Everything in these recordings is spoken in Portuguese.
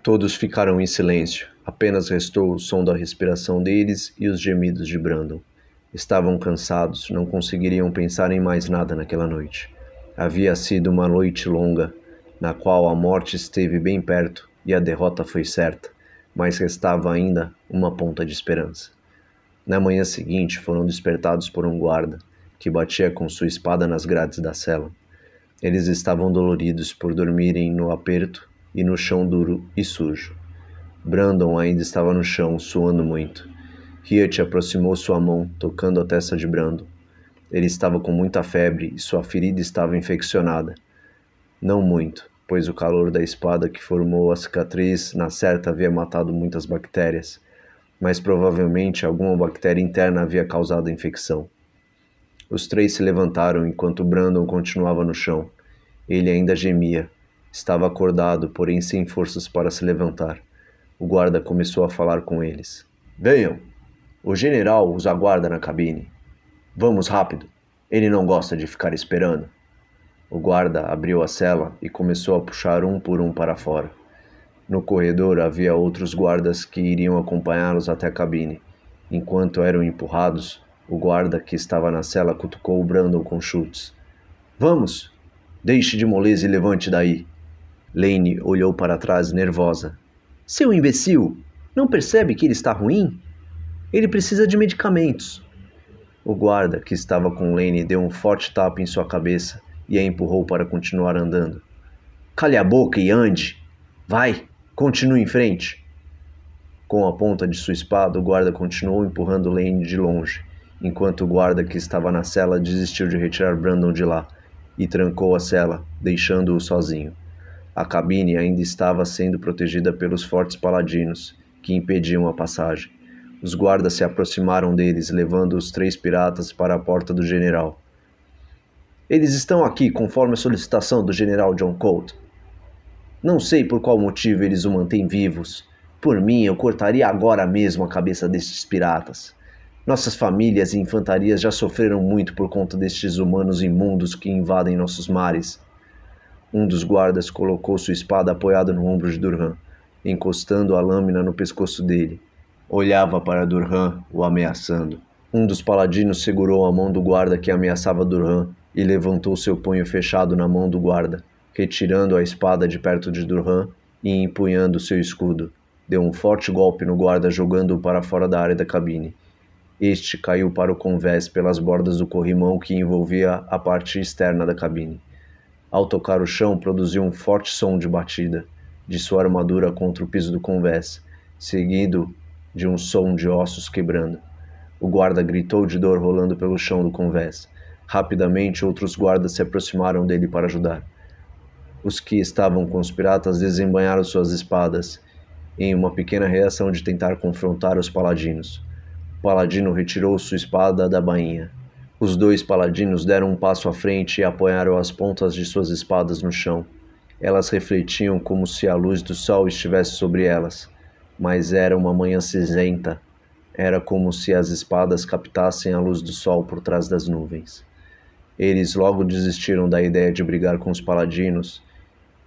Todos ficaram em silêncio. Apenas restou o som da respiração deles e os gemidos de Brandon. Estavam cansados, não conseguiriam pensar em mais nada naquela noite. Havia sido uma noite longa, na qual a morte esteve bem perto e a derrota foi certa, mas restava ainda uma ponta de esperança. Na manhã seguinte, foram despertados por um guarda, que batia com sua espada nas grades da cela. Eles estavam doloridos por dormirem no aperto e no chão duro e sujo. Brandon ainda estava no chão, suando muito. Riet aproximou sua mão, tocando a testa de Brandon. Ele estava com muita febre e sua ferida estava infeccionada. Não muito, pois o calor da espada que formou a cicatriz na certa havia matado muitas bactérias, mas provavelmente alguma bactéria interna havia causado a infecção. Os três se levantaram enquanto Brandon continuava no chão. Ele ainda gemia. Estava acordado, porém sem forças para se levantar. O guarda começou a falar com eles. Venham! O general os aguarda na cabine. Vamos rápido. Ele não gosta de ficar esperando. O guarda abriu a cela e começou a puxar um por um para fora. No corredor havia outros guardas que iriam acompanhá-los até a cabine. Enquanto eram empurrados, o guarda que estava na cela cutucou o Brandon com chutes. Vamos! Deixe de moleza e levante daí. Lane olhou para trás nervosa. Seu imbecil! Não percebe que ele está ruim? Ele precisa de medicamentos. O guarda que estava com Lane deu um forte tapa em sua cabeça e a empurrou para continuar andando. Cale a boca e ande! Vai! Continue em frente! Com a ponta de sua espada, o guarda continuou empurrando Lane de longe, enquanto o guarda que estava na cela desistiu de retirar Brandon de lá e trancou a cela, deixando-o sozinho. A cabine ainda estava sendo protegida pelos fortes paladinos, que impediam a passagem. Os guardas se aproximaram deles, levando os três piratas para a porta do general. Eles estão aqui conforme a solicitação do general John Colt. Não sei por qual motivo eles o mantêm vivos. Por mim, eu cortaria agora mesmo a cabeça destes piratas. Nossas famílias e infantarias já sofreram muito por conta destes humanos imundos que invadem nossos mares. Um dos guardas colocou sua espada apoiada no ombro de Durham, encostando a lâmina no pescoço dele. Olhava para Durham, o ameaçando. Um dos paladinos segurou a mão do guarda que ameaçava Durham e levantou seu punho fechado na mão do guarda, retirando a espada de perto de Durham e empunhando seu escudo. Deu um forte golpe no guarda, jogando-o para fora da área da cabine. Este caiu para o convés pelas bordas do corrimão que envolvia a parte externa da cabine. Ao tocar o chão, produziu um forte som de batida de sua armadura contra o piso do convés, seguido de um som de ossos quebrando. O guarda gritou de dor rolando pelo chão do convés. Rapidamente, outros guardas se aproximaram dele para ajudar. Os que estavam com os piratas desembainharam suas espadas, em uma pequena reação de tentar confrontar os paladinos. O paladino retirou sua espada da bainha. Os dois paladinos deram um passo à frente e apoiaram as pontas de suas espadas no chão. Elas refletiam como se a luz do sol estivesse sobre elas, mas era uma manhã cinzenta. Era como se as espadas captassem a luz do sol por trás das nuvens. Eles logo desistiram da ideia de brigar com os paladinos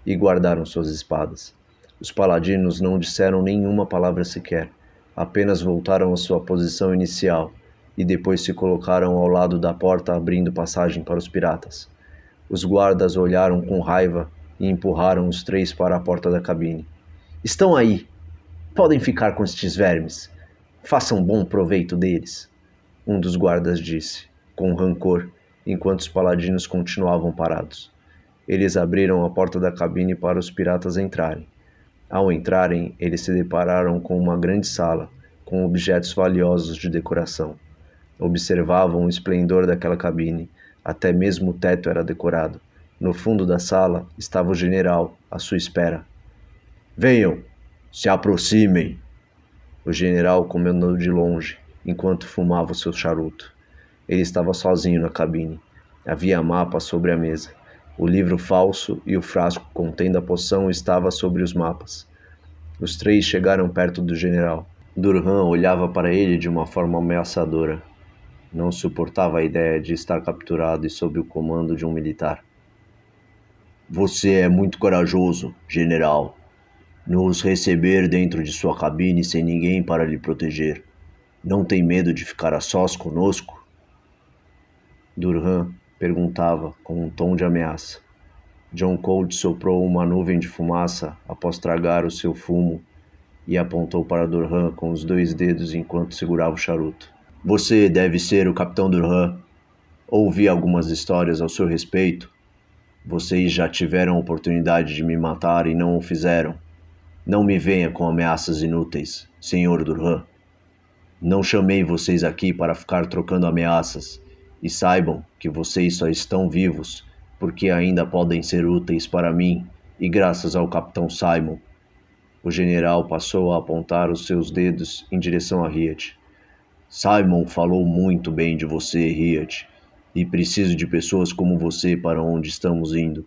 e guardaram suas espadas. Os paladinos não disseram nenhuma palavra sequer, apenas voltaram à sua posição inicial e depois se colocaram ao lado da porta, abrindo passagem para os piratas. Os guardas olharam com raiva e empurraram os três para a porta da cabine. Estão aí! Podem ficar com estes vermes. Façam bom proveito deles, um dos guardas disse, com rancor, enquanto os paladinos continuavam parados. Eles abriram a porta da cabine para os piratas entrarem. Ao entrarem, eles se depararam com uma grande sala, com objetos valiosos de decoração. Observavam o esplendor daquela cabine, até mesmo o teto era decorado. No fundo da sala estava o general, à sua espera. Venham, se aproximem! O general comandou de longe, enquanto fumava o seu charuto. Ele estava sozinho na cabine. Havia mapas sobre a mesa. O livro falso e o frasco contendo a poção estavam sobre os mapas. Os três chegaram perto do general. Durham olhava para ele de uma forma ameaçadora. Não suportava a ideia de estar capturado e sob o comando de um militar. Você é muito corajoso, general. nos receber dentro de sua cabine sem ninguém para lhe proteger. Não tem medo de ficar a sós conosco? Durham perguntava com um tom de ameaça. John Cold soprou uma nuvem de fumaça após tragar o seu fumo e apontou para Durham com os 2 dedos enquanto segurava o charuto. Você deve ser o Capitão Durham. Ouvi algumas histórias ao seu respeito. Vocês já tiveram a oportunidade de me matar e não o fizeram. Não me venha com ameaças inúteis, Sr. Durham. Não chamei vocês aqui para ficar trocando ameaças, e saibam que vocês só estão vivos porque ainda podem ser úteis para mim e graças ao Capitão Simon. O general passou a apontar os seus dedos em direção a Riet. Simon falou muito bem de você, Riet, e preciso de pessoas como você para onde estamos indo.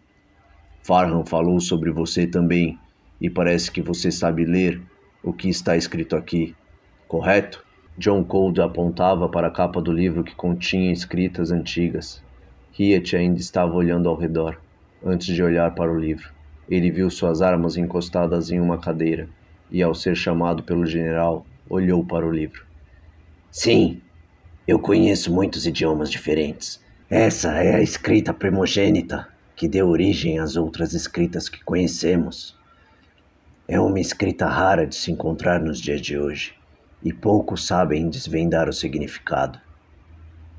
Farhan falou sobre você também, e parece que você sabe ler o que está escrito aqui, correto? John Cold apontava para a capa do livro que continha escritas antigas. Riet ainda estava olhando ao redor, antes de olhar para o livro. Ele viu suas armas encostadas em uma cadeira, e ao ser chamado pelo general, olhou para o livro. Sim, eu conheço muitos idiomas diferentes. Essa é a escrita primogênita, que deu origem às outras escritas que conhecemos. É uma escrita rara de se encontrar nos dias de hoje, e poucos sabem desvendar o significado.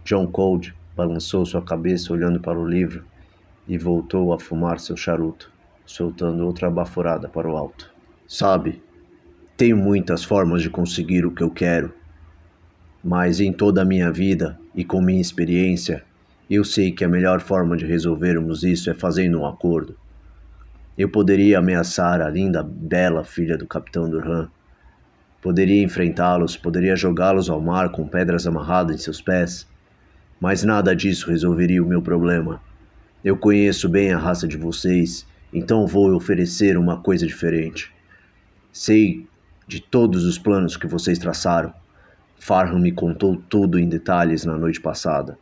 John Cold balançou sua cabeça olhando para o livro e voltou a fumar seu charuto, soltando outra baforada para o alto. Sabe, tenho muitas formas de conseguir o que eu quero, mas em toda a minha vida e com minha experiência, eu sei que a melhor forma de resolvermos isso é fazendo um acordo. Eu poderia ameaçar a linda, bela filha do Capitão Durham. Poderia enfrentá-los, poderia jogá-los ao mar com pedras amarradas em seus pés, mas nada disso resolveria o meu problema. Eu conheço bem a raça de vocês, então vou oferecer uma coisa diferente. Sei de todos os planos que vocês traçaram. Farhan me contou tudo em detalhes na noite passada.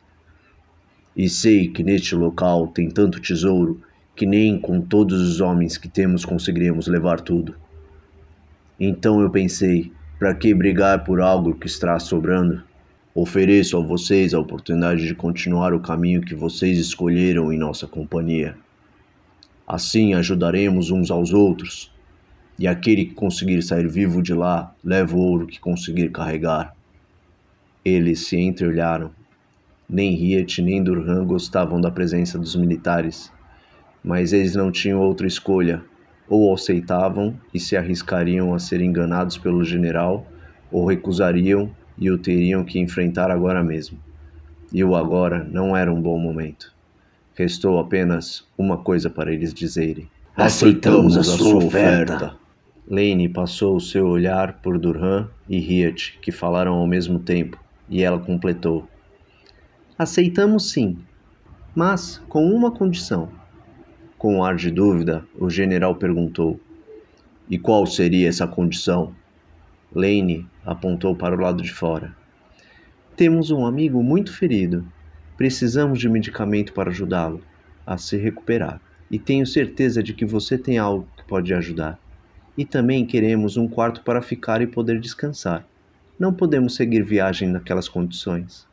E sei que neste local tem tanto tesouro que nem com todos os homens que temos conseguiremos levar tudo. Então eu pensei, para que brigar por algo que está sobrando? Ofereço a vocês a oportunidade de continuar o caminho que vocês escolheram em nossa companhia. Assim ajudaremos uns aos outros, e aquele que conseguir sair vivo de lá, leva o ouro que conseguir carregar. Eles se entreolharam. Nem Riet nem Durham gostavam da presença dos militares, mas eles não tinham outra escolha. Ou aceitavam e se arriscariam a ser enganados pelo general, ou recusariam e o teriam que enfrentar agora mesmo. E o agora não era um bom momento. Restou apenas uma coisa para eles dizerem. Aceitamos a sua oferta. Lane passou o seu olhar por Durham e Riet, que falaram ao mesmo tempo, e ela completou. Aceitamos sim, mas com uma condição. Com um ar de dúvida, o general perguntou. E qual seria essa condição? Lane apontou para o lado de fora. Temos um amigo muito ferido. Precisamos de medicamento para ajudá-lo a se recuperar. E tenho certeza de que você tem algo que pode ajudar. E também queremos um quarto para ficar e poder descansar. Não podemos seguir viagem naquelas condições.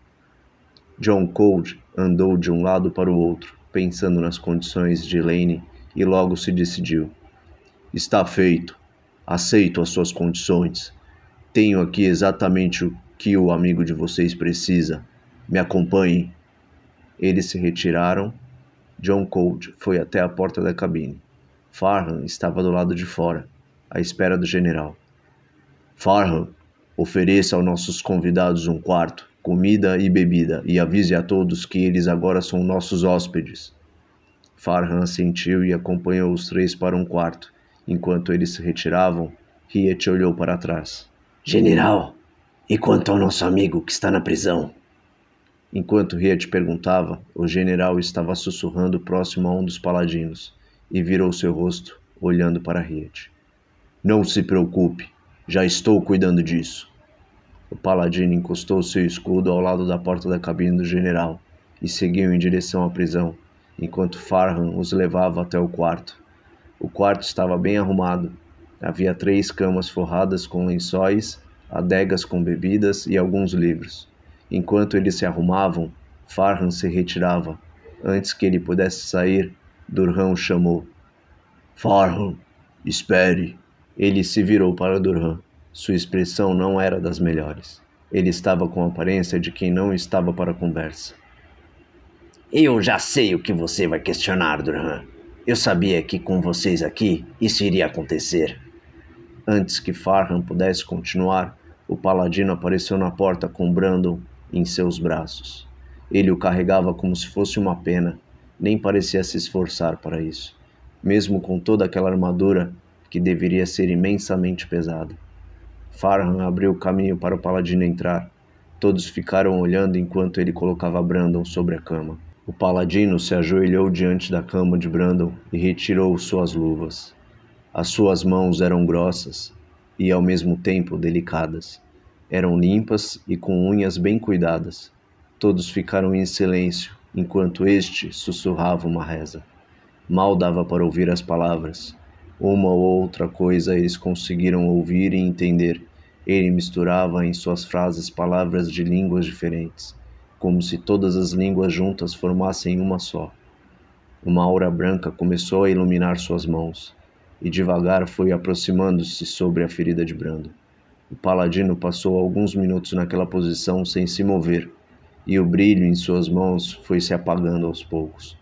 John Cold andou de um lado para o outro, pensando nas condições de Lane, e logo se decidiu. Está feito. Aceito as suas condições. Tenho aqui exatamente o que o amigo de vocês precisa. Me acompanhem. Eles se retiraram. John Cold foi até a porta da cabine. Farhan estava do lado de fora, à espera do general. Farhan, ofereça aos nossos convidados um quarto, comida e bebida, e avise a todos que eles agora são nossos hóspedes. Farhan assentiu e acompanhou os 3 para um quarto. Enquanto eles se retiravam, Riet olhou para trás. General, e quanto ao nosso amigo que está na prisão? Enquanto Riet perguntava, o general estava sussurrando próximo a um dos paladinos, e virou seu rosto, olhando para Riet. Não se preocupe, já estou cuidando disso. O paladino encostou seu escudo ao lado da porta da cabine do general e seguiu em direção à prisão, enquanto Farhan os levava até o quarto. O quarto estava bem arrumado, Havia 3 camas forradas com lençóis, adegas com bebidas e alguns livros. Enquanto eles se arrumavam, Farhan se retirava. Antes que ele pudesse sair, Durham o chamou. Farhan, espere. Ele se virou para Durham. Sua expressão não era das melhores. Ele estava com a aparência de quem não estava para a conversa. Eu já sei o que você vai questionar, Durham. Eu sabia que com vocês aqui isso iria acontecer. Antes que Farhan pudesse continuar, o paladino apareceu na porta com Brandon em seus braços. Ele o carregava como se fosse uma pena, nem parecia se esforçar para isso, mesmo com toda aquela armadura que deveria ser imensamente pesada. Farhan abriu o caminho para o paladino entrar. Todos ficaram olhando enquanto ele colocava Brandon sobre a cama. O paladino se ajoelhou diante da cama de Brandon e retirou suas luvas. As suas mãos eram grossas e, ao mesmo tempo, delicadas. Eram limpas e com unhas bem cuidadas. Todos ficaram em silêncio, enquanto este sussurrava uma reza. Mal dava para ouvir as palavras. Uma ou outra coisa eles conseguiram ouvir e entender. Ele misturava em suas frases palavras de línguas diferentes, como se todas as línguas juntas formassem uma só. Uma aura branca começou a iluminar suas mãos, e devagar foi aproximando-se sobre a ferida de Brandon. O paladino passou alguns minutos naquela posição sem se mover, e o brilho em suas mãos foi se apagando aos poucos.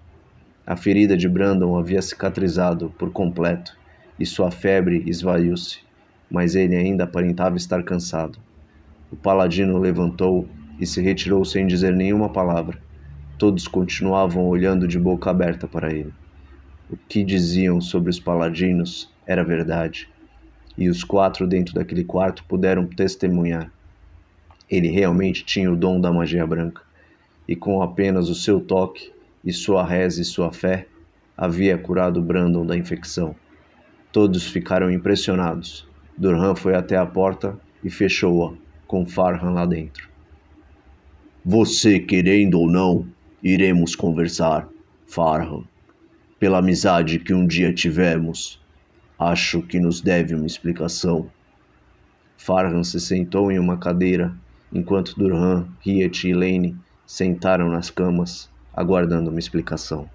A ferida de Brandon havia cicatrizado por completo, e sua febre esvaiu-se, mas ele ainda aparentava estar cansado. O paladino levantou e se retirou sem dizer nenhuma palavra. Todos continuavam olhando de boca aberta para ele. O que diziam sobre os paladinos era verdade, e os 4 dentro daquele quarto puderam testemunhar. Ele realmente tinha o dom da magia branca, e com apenas o seu toque, e sua reza e sua fé, havia curado Brandon da infecção. Todos ficaram impressionados. Durham foi até a porta e fechou-a, com Farhan lá dentro. Você querendo ou não, iremos conversar, Farhan. Pela amizade que um dia tivemos, acho que nos deve uma explicação. Farhan se sentou em uma cadeira, enquanto Durham, Riet e Lane sentaram nas camas, aguardando uma explicação.